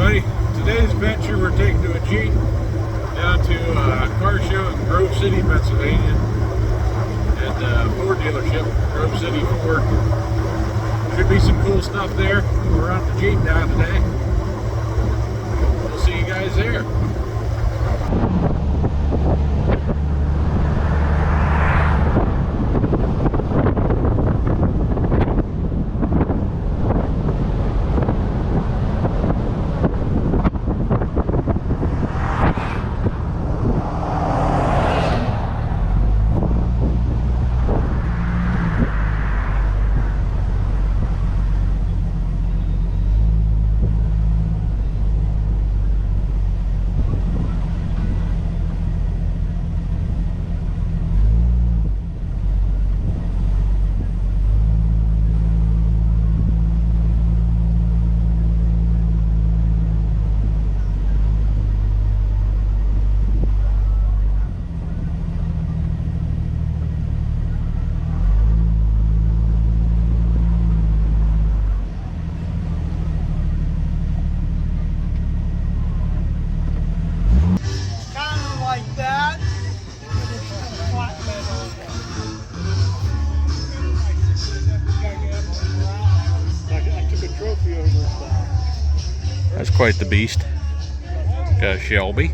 everybody. Today's adventure, we're taking to a Jeep down to a car show in Grove City, Pennsylvania, at the Ford dealership, Grove City Ford. Should be some cool stuff there. We're on the Jeep down today. We'll see you guys there. That's quite the beast. Got a Shelby.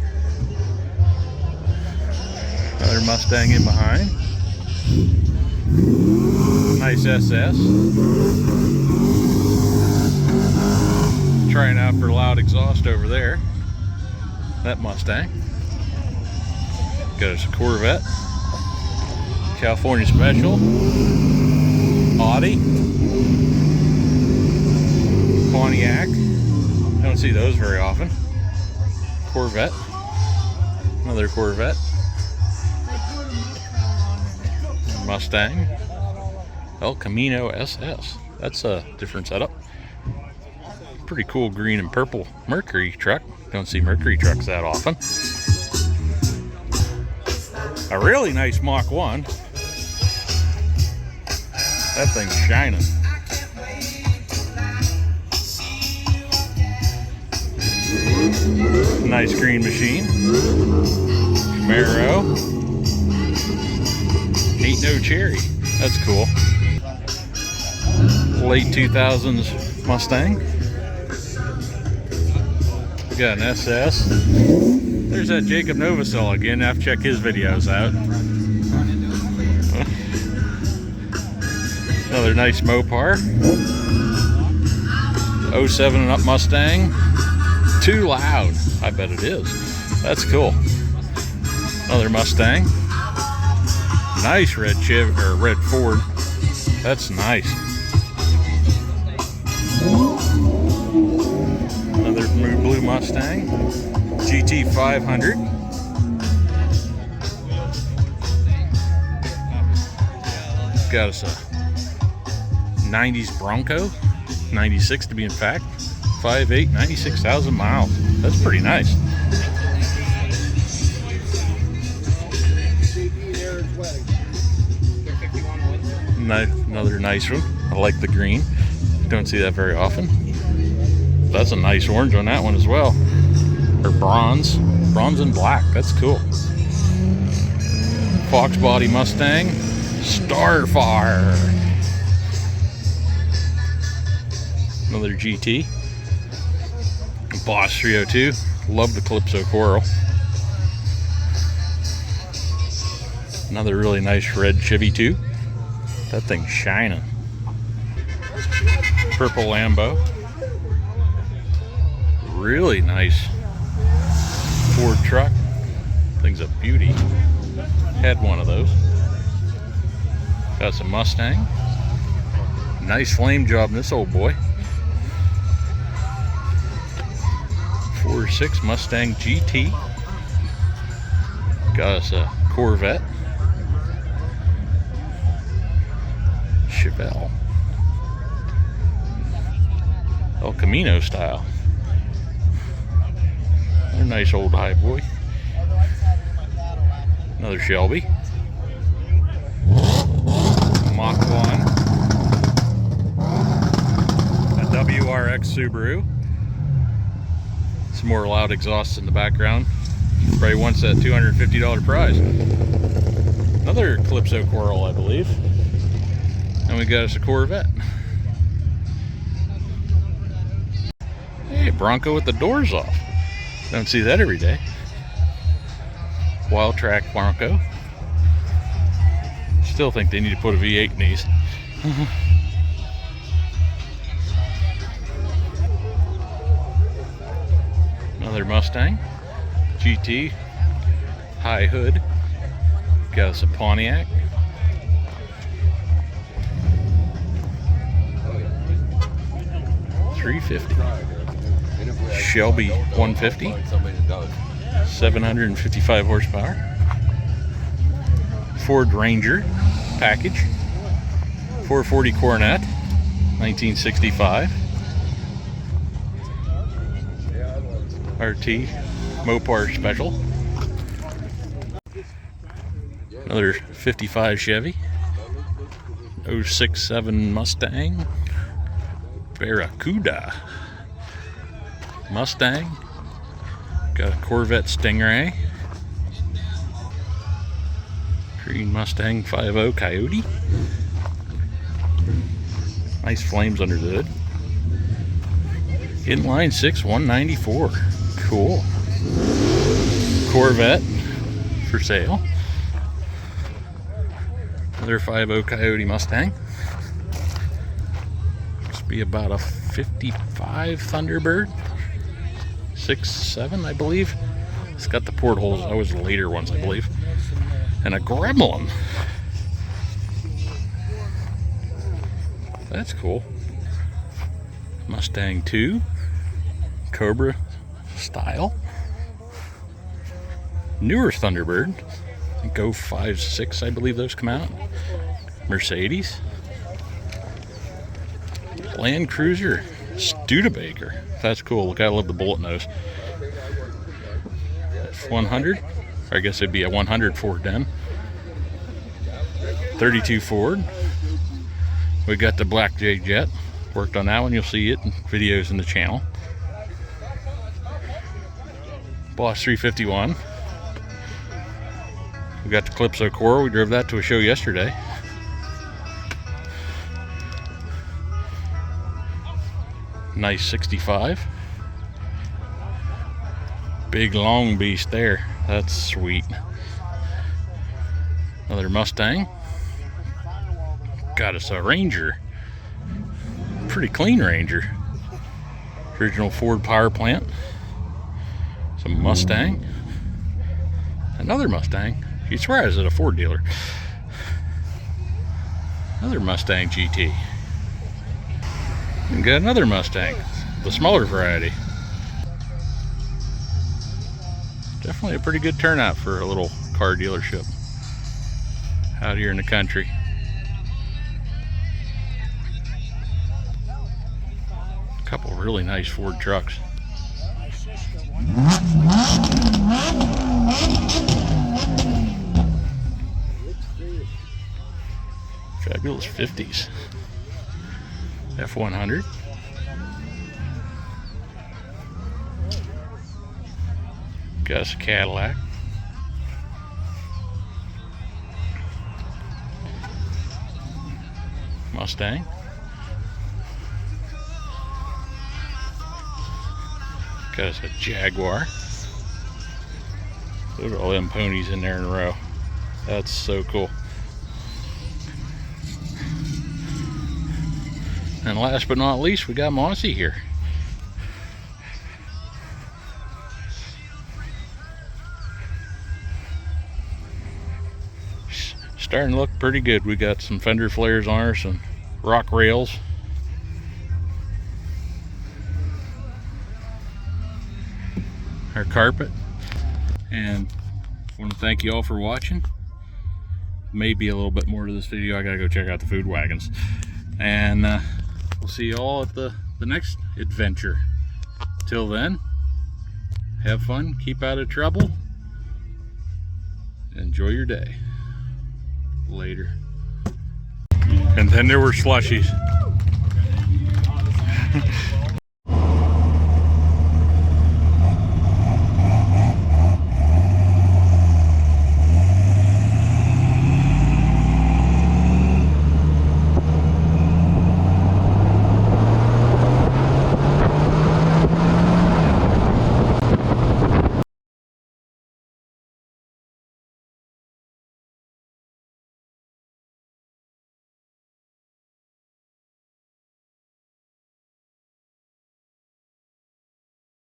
Another Mustang in behind. Nice SS. Trying out for loud exhaust over there. That Mustang. Got us a Corvette. California Special. Audi. Pontiac. Don't see those very often. Corvette. Another Corvette. Mustang. El Camino SS. That's a different setup. Pretty cool green and purple Mercury truck. Don't see Mercury trucks that often. A really nice Mach 1. That thing's shining. Nice green machine. Camaro. Ain't no cherry. That's cool. Late 2000s Mustang. We got an SS. There's that Jacob Novosel again. I have to check his videos out. Another nice Mopar. 07 and up Mustang. Too loud. I bet it is. That's cool. Another Mustang. Nice red Chevy or red Ford. That's nice. Another blue Mustang. GT 500. Got us a 90s Bronco. 96 to be in fact. 5.8, 96,000 miles. That's pretty nice. Another nice one. I like the green. Don't see that very often. That's a nice orange on that one as well. Or bronze. Bronze and black. That's cool. Fox body Mustang. Starfire. Another GT. Boss 302. Love the Calypso Coral. Another really nice red Chevy 2. That thing's shining. Purple Lambo. Really nice Ford truck. Thing's a beauty. Had one of those. Got some Mustang. Nice flame job in this old boy. 4.6 Mustang GT. Got us a Corvette. Chevelle. El Camino style. They're a nice old high boy. Another Shelby. Mach 1. A WRX Subaru. Some more loud exhausts in the background. Everybody wants that $250 prize. Another Calypso Coral, I believe. And we got us a Corvette. Hey, Bronco with the doors off. Don't see that every day. Wild Track Bronco. Still think they need to put a V8 in these. Another Mustang GT high hood. Got us a Pontiac. $350. Shelby 150. 755 horsepower. Ford Ranger package. 440 Coronet, 1965. RT Mopar Special. Another 55 Chevy. 067 Mustang. Barracuda. Mustang. Got a Corvette Stingray. Green Mustang 5.0 Coyote. Nice flames under the hood. Inline 6 194. Cool. Corvette for sale. Another 5.0 Coyote Mustang. Must be about a 55 Thunderbird. 6.7, I believe. It's got the portholes. That was the later ones, I believe. And a Gremlin. That's cool. Mustang 2. Cobra style. Newer Thunderbird. Go 5.6, I believe those come out. Mercedes. Land Cruiser Studebaker. That's cool. Look, I love the bullet nose. F100. Or I guess it'd be a 100 Ford then. 32 Ford. We got the Black J Jet. Worked on that one. You'll see it in videos in the channel. Boss 351. We got the Calypso Coral. We drove that to a show yesterday. Nice 65. Big long beast there. That's sweet. Another Mustang. Got us a Ranger. Pretty clean Ranger. Original Ford power plant. Some Mustang. Another Mustang. You swear I was at a Ford dealer. Another Mustang GT. And got another Mustang. The smaller variety. Definitely a pretty good turnout for a little car dealership out here in the country. A couple really nice Ford trucks. Fabulous 50s. F100. Got us a Cadillac. Mustang. Got us a Jaguar. Look at all them ponies in there in a row. That's so cool. And last but not least, we got Mossy here. Starting to look pretty good. We got some fender flares on her, some rock rails. Our carpet. And I want to thank you all for watching. Maybe a little bit more to this video. I gotta go check out the food wagons. And we'll see you all at the next adventure. Till then, have fun, keep out of trouble, enjoy your day. Later. And then there were slushies.